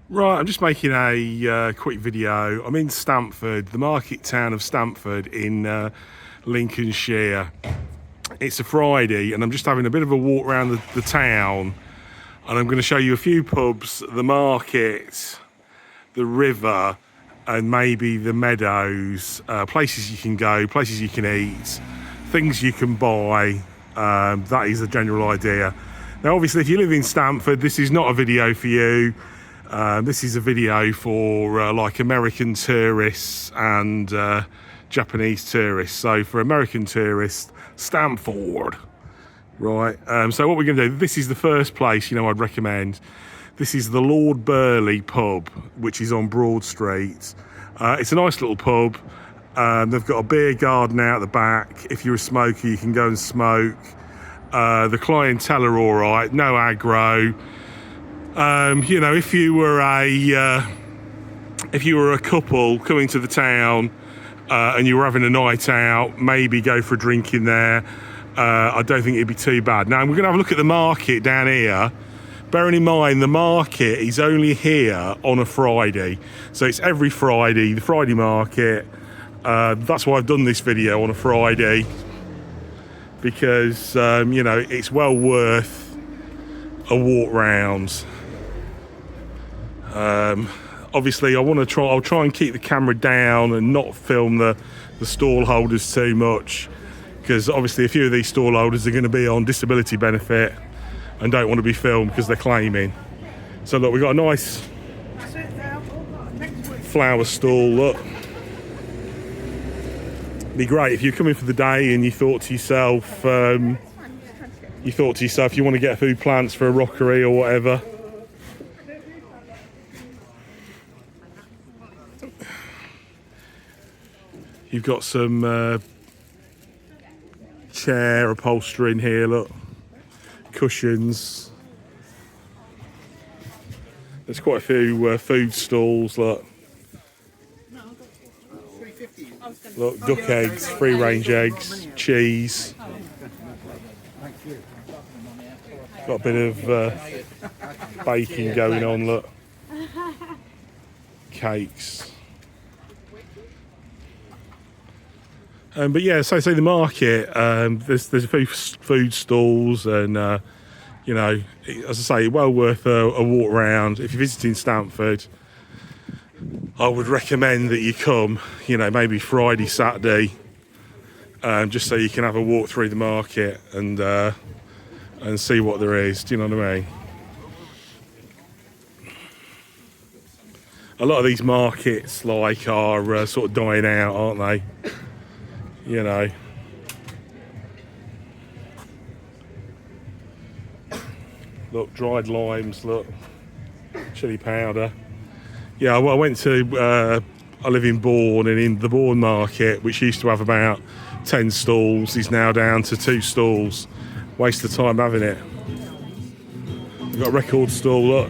Right, I'm just making a quick video. I'm in Stamford, the market town of Stamford in Lincolnshire. It's a Friday and I'm just having a bit of a walk around the town, and I'm going to show you a few pubs, the market, the river, and maybe the meadows, places you can go, places you can eat, things you can buy. That is the general idea. Now obviously if you live in Stamford, this is not a video for you. This is a video for like American tourists and Japanese tourists. So for American tourists, Stamford, right? So what we're going to do, this is the first place, I'd recommend. This is the Lord Burleigh pub, which is on Broad Street. It's a nice little pub. They've got a beer garden out the back. If you're a smoker, you can go and smoke. The clientele are all right, no aggro. If you were a couple coming to the town and you were having a night out, maybe go for a drink in there. I don't think it'd be too bad. Now we're going to have a look at the market down here. Bearing in mind the market is only here on a Friday, so it's every Friday, the Friday market. That's why I've done this video on a Friday, because it's well worth a walk round. Obviously I'll try and keep the camera down and not film the stall holders too much, because obviously a few of these stall holders are going to be on disability benefit and don't want to be filmed because they're claiming. So look, we've got a nice flower stall. Look, it'd be great if you're coming for the day and you thought to yourself you want to get food plants for a rockery or whatever. You've got some chair upholstery in here, look, cushions. There's quite a few food stalls, look. Look, duck eggs, free range eggs, cheese. Got a bit of baking going on, look. Cakes. But yeah, so the market, there's a few food stalls, and as I say, well worth a walk around. If you're visiting Stanford, I would recommend that you come, maybe Friday, Saturday, just so you can have a walk through the market and see what there is. Do you know what I mean? A lot of these markets are sort of dying out, aren't they? Look, dried limes, look, chili powder. Yeah, well, I live in Bourne, and in the Bourne market, which used to have about 10 stalls, is now down to 2 stalls. Waste of time having it. We've got a record stall, look.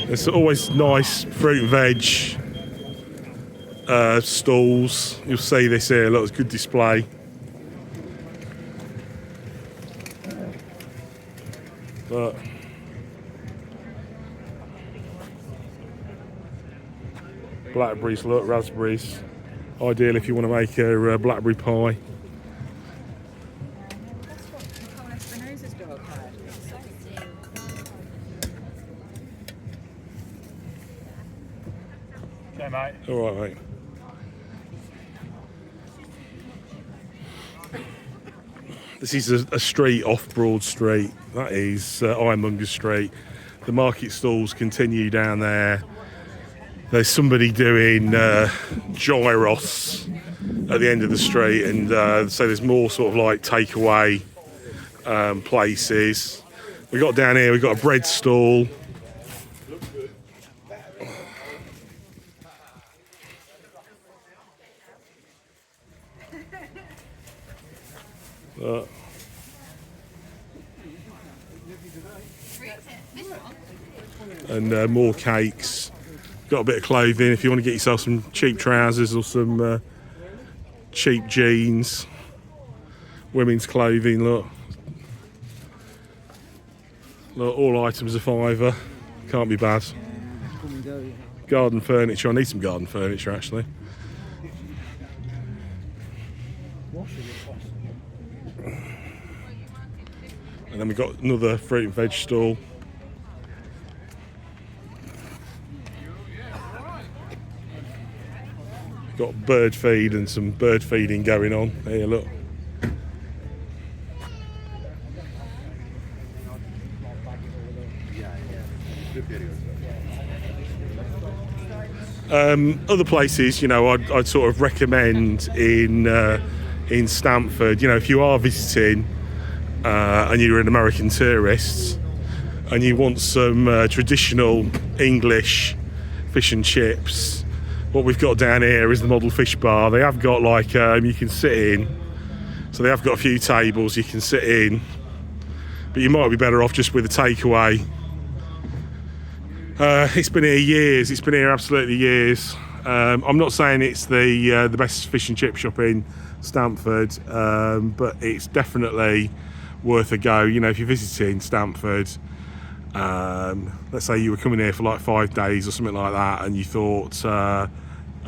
There's always nice fruit and veg stalls. You'll see this here, look, it's a good display. Look. Blackberries, look, raspberries. Ideal if you want to make a blackberry pie. Okay, mate. All right, mate. This is a street off Broad Street. That is Ironmonger Street. The market stalls continue down there. There's somebody doing gyros at the end of the street, and so there's more sort of like takeaway places. We got down here, we've got a bread stall. And more cakes. Got a bit of clothing if you want to get yourself some cheap trousers or some cheap jeans. Women's clothing, look, Look, all items are £5. Can't be bad. Garden furniture. I need some garden furniture actually. And then we've got another fruit and veg stall. Got bird feed and some bird feeding going on. Here, look. Other places, you know, I'd sort of recommend in Stamford. You know, if you are visiting and you're an American tourist and you want some traditional English fish and chips, what we've got down here is the model fish bar. They have got like you can sit in, so they have got a few tables you can sit in, but you might be better off just with a takeaway. It's been here years. It's been here absolutely years. I'm not saying it's the best fish and chip shop in Stamford, but it's definitely worth a go. You know, if you're visiting Stamford, let's say you were coming here for like 5 days or something like that, and you thought, oh,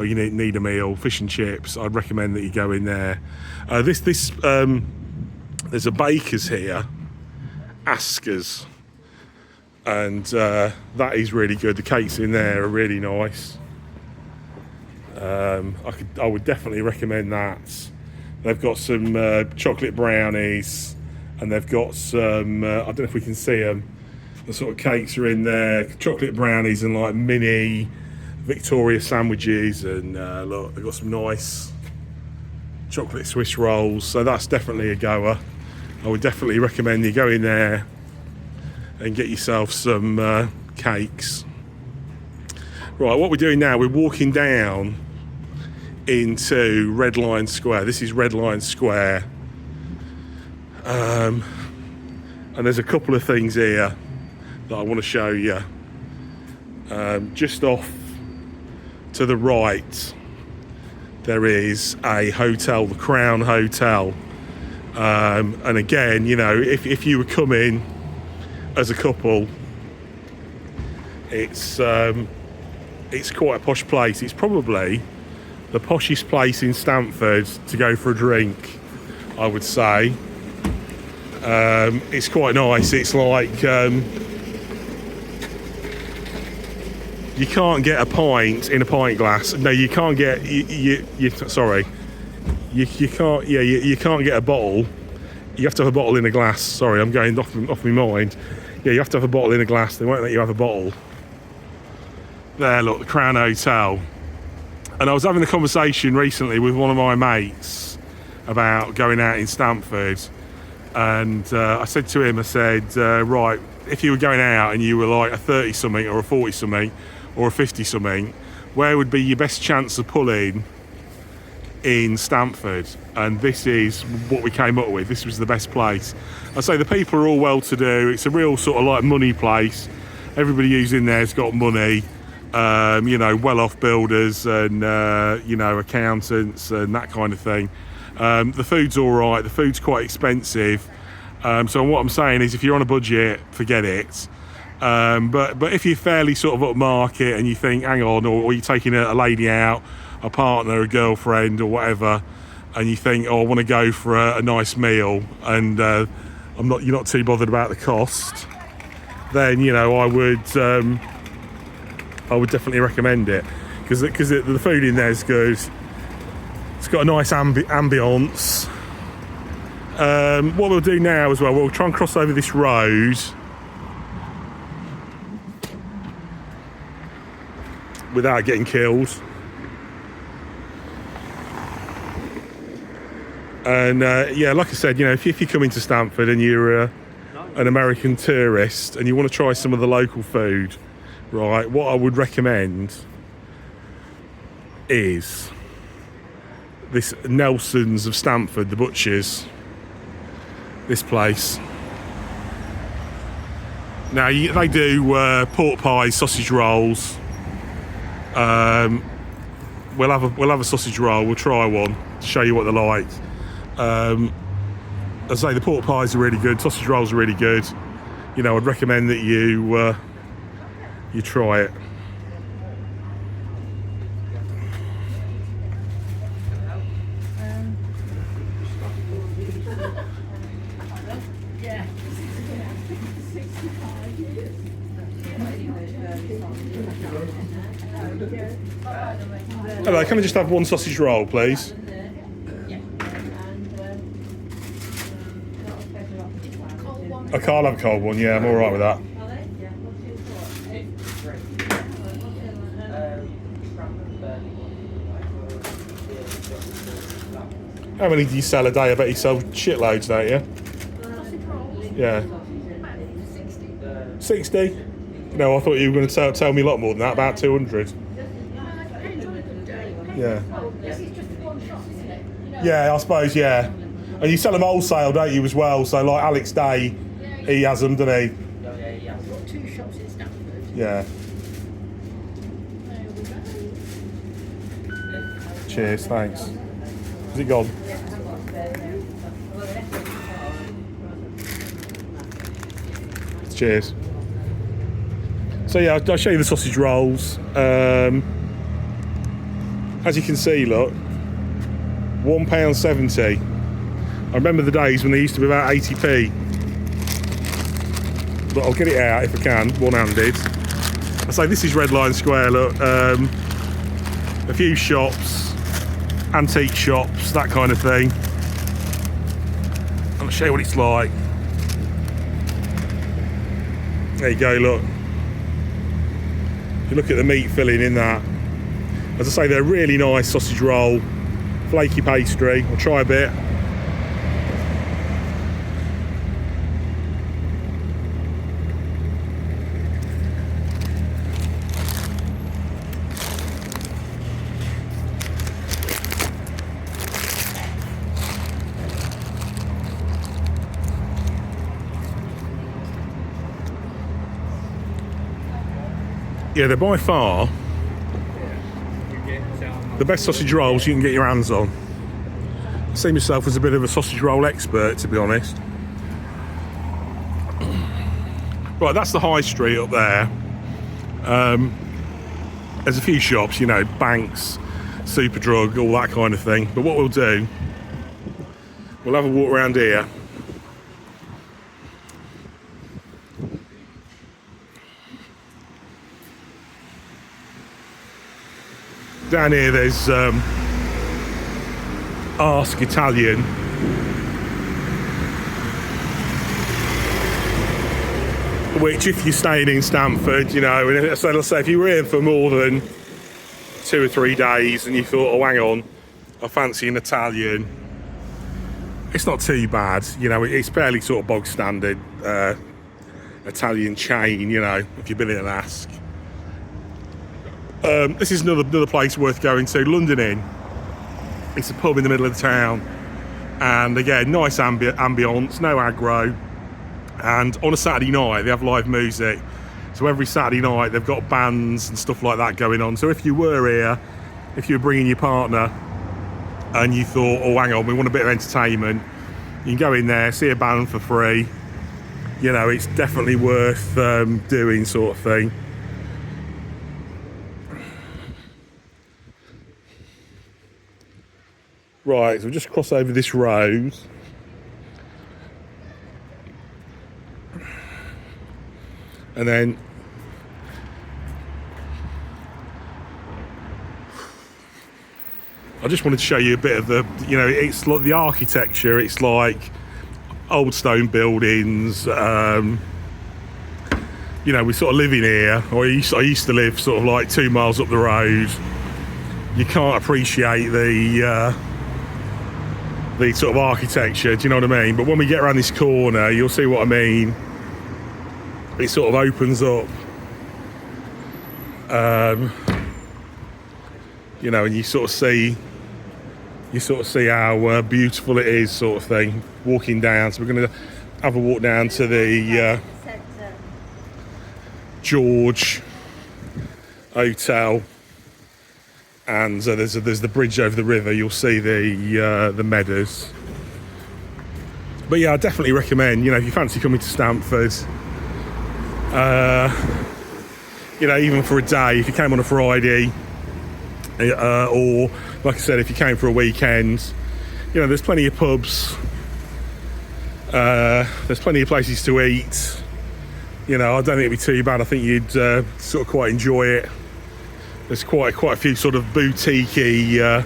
you need a meal, fish and chips, I'd recommend that you go in there. There's a baker's here, Asker's, and that is really good. The cakes in there are really nice. I would definitely recommend that. They've got some chocolate brownies, and they've got some I don't know if we can see them, the sort of cakes are in there, chocolate brownies and like mini Victoria sandwiches, and look, they've got some nice chocolate Swiss rolls, so that's definitely a goer. I would definitely recommend you go in there and get yourself some cakes. Right, what we're doing now, we're walking down into Red Lion Square. This is Red Lion Square, and there's a couple of things here that I want to show you. Just off to the right there is a hotel, the Crown Hotel, and again, you know, if you were coming as a couple, it's quite a posh place. It's probably the poshest place in Stamford to go for a drink, I would say. It's quite nice. It's like you can't get a pint in a pint glass. No, you can't get sorry. You can't. Yeah, you can't get a bottle. You have to have a bottle in a glass. Sorry, I'm going off my mind. Yeah, you have to have a bottle in a glass. They won't let you have a bottle. There, look, the Crown Hotel. And I was having a conversation recently with one of my mates about going out in Stamford, and I said to him, I said, right, if you were going out and you were like a 30-something or a 40-something or a 50-something, where would be your best chance of pulling in Stamford? And this is what we came up with. This was the best place. I say the people are all well-to-do. It's a real sort of like money place. Everybody who's in there's got money. You know, well-off builders and you know, accountants and that kind of thing. The food's all right. The food's quite expensive. So what I'm saying is, if you're on a budget, forget it. But if you're fairly sort of upmarket and you think, hang on, or you're taking a lady out, a partner, a girlfriend, or whatever, and you think, oh, I want to go for a nice meal, and you're not too bothered about the cost, then, you know, I would definitely recommend it, because the food in there is good. It's got a nice ambience. What we'll do now as well, we'll try and cross over this road without getting killed. And yeah, like I said, you know, if you come into Stamford and you're an American tourist and you want to try some of the local food, right, what I would recommend is this Nelson's of Stamford, the butchers. This place. Now they do pork pies, sausage rolls. We'll have a sausage roll. We'll try one to show you what they're like. As I say, the pork pies are really good. Sausage rolls are really good. you know, I'd recommend that you try it. Hello, can I just have one sausage roll, please? I can't have a cold one, yeah, I'm alright with that. How many do you sell a day? I bet you sell shitloads, don't you? Yeah. 60? No, I thought you were going to tell me a lot more than that, about 200. Yeah. Yeah, I suppose, yeah. And you sell them wholesale, don't you, as well? So, like Alex Day, he has them, doesn't he? I've got 2 shops in Stanford. Yeah. Cheers, thanks. Is it gone? Cheers. So yeah, I'll show you the sausage rolls. As you can see, look, £1.70. I remember the days when they used to be about 80p. But I'll get it out if I can, one-handed. I say this is Red Line Square, look. A few shops, antique shops, that kind of thing. I'll show you what it's like. There you go, look. If you look at the meat filling in that. As I say, they're a really nice sausage roll, flaky pastry. I'll try a bit. Yeah, they're by far the best sausage rolls you can get your hands on. I see myself as a bit of a sausage roll expert, to be honest. Right, that's the high street up there. There's a few shops, you know, banks, Superdrug, all that kind of thing. But what we'll do, we'll have a walk around here. Down here there's Ark Italian. Which, if you're staying in Stamford, you know, and so let's say if you were here for more than 2 or 3 days and you thought, oh, hang on, I fancy an Italian, it's not too bad, you know, it's fairly sort of bog standard Italian chain, you know, if you've been in and ask. This is another place worth going to, London Inn. It's a pub in the middle of the town, and again, nice ambience, no aggro. And on a Saturday night, they have live music. So every Saturday night, they've got bands and stuff like that going on. So if you were here, if you were bringing your partner, and you thought, oh, hang on, we want a bit of entertainment, you can go in there, see a band for free. You know, it's definitely worth doing, sort of thing. Right, so we'll just cross over this road. And then I just wanted to show you a bit of the, you know, it's like the architecture, it's like old stone buildings. You know, we sort of live in here, or I used to live sort of like 2 miles up the road. You can't appreciate the sort of architecture, do you know what I mean? But when we get around this corner, you'll see what I mean. It sort of opens up, you know, and you sort of see how beautiful it is, sort of thing, walking down. So we're going to have a walk down to the George Hotel, and there's the bridge over the river. You'll see the meadows. But yeah, I definitely recommend, you know, if you fancy coming to Stamford, You know, even for a day, if you came on a Friday, or like I said, if you came for a weekend, you know, there's plenty of pubs, there's plenty of places to eat. You know, I don't think it'd be too bad. I think you'd sort of quite enjoy it. There's quite a few sort of boutique-y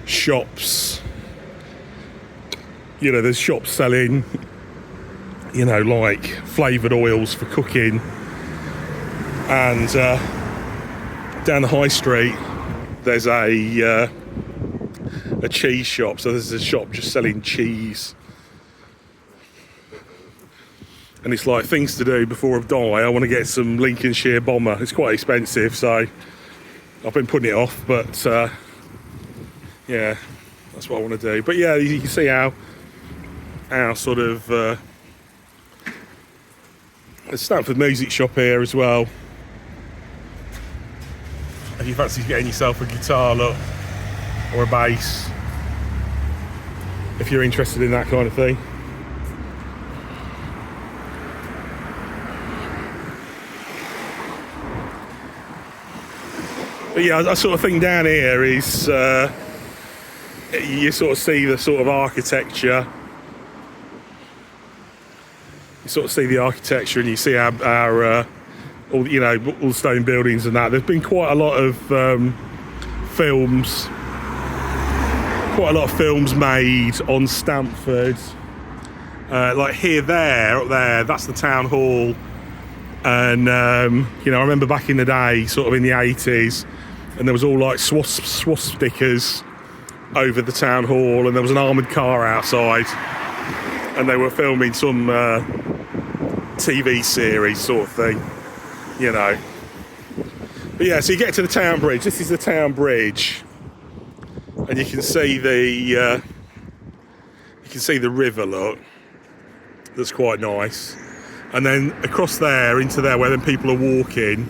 shops. You know, there's shops selling, you know, like flavoured oils for cooking. And down the high street, there's a cheese shop. So there's a shop just selling cheese. And it's like, things to do before I die. I want to get some Lincolnshire bomber. It's quite expensive, so I've been putting it off. But yeah, that's what I want to do. But yeah, you can see how sort of the Stanford music shop here as well. If you fancy getting yourself a guitar, look, or a bass, if you're interested in that kind of thing. But yeah, I sort of think down here is you sort of see the sort of architecture. You sort of see the architecture, and you see our all, you know, all the stone buildings and that. There's been quite a lot of films made on Stamford. Like here, up there, that's the town hall. And you know, I remember back in the day, sort of in the 80s, and there was all like swastikas over the town hall, and there was an armoured car outside, and they were filming some TV series sort of thing, you know. But yeah, so you get to the town bridge. This is the town bridge, and you can see the river. Look, that's quite nice. And then across there into there, where then people are walking,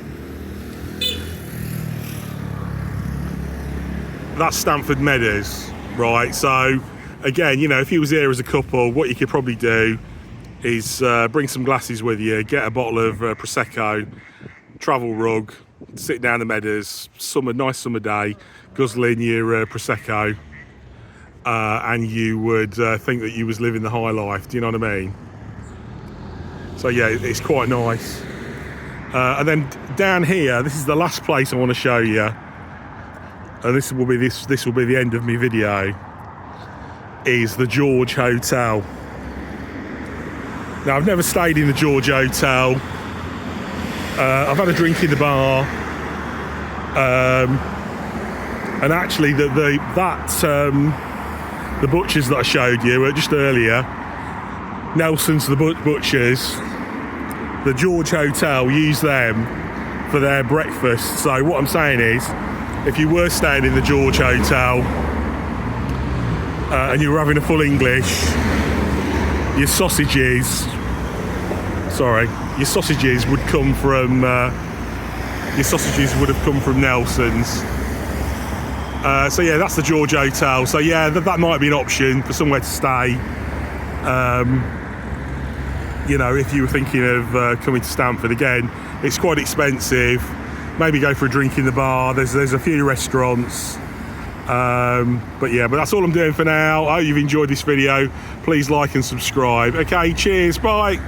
that's Stamford Meadows, right? So again, you know, if you was here as a couple, what you could probably do is bring some glasses with you, get a bottle of Prosecco, travel rug, sit down the meadows, nice summer day, guzzling your Prosecco, and you would think that you was living the high life. Do you know what I mean? So yeah, it's quite nice. And then down here, this is the last place I want to show you, and this will be the end of my video, is the George Hotel. Now, I've never stayed in the George Hotel. I've had a drink in the bar, and actually the butchers that I showed you just earlier, Nelson's the butchers, the George Hotel use them for their breakfast. So what I'm saying is, if you were staying in the George Hotel and you were having a full English, your sausages would come from Nelson's. So yeah, that's the George Hotel. So yeah, that might be an option for somewhere to stay. You know, if you were thinking of coming to Stamford. Again, it's quite expensive. Maybe go for a drink in the bar. There's a few restaurants. But that's all I'm doing for now. I hope you've enjoyed this video. Please like and subscribe. Okay, cheers, bye.